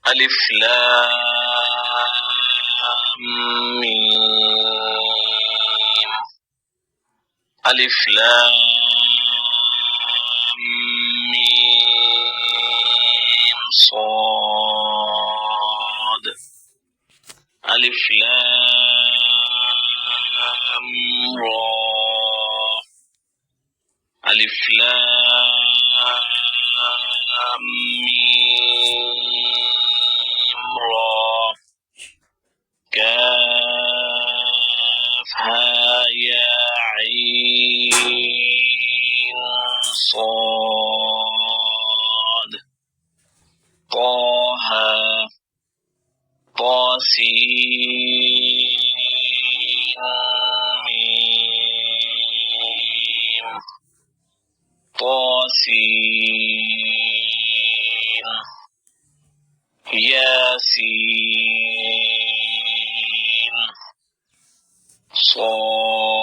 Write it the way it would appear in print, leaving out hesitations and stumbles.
ألف لام ميم. ألف لام ميم صاد. ألف لام را. ألف لام ميم را. كاف ها يا عين صاد. طه طاسين ميم طاسين. ياسين صاد.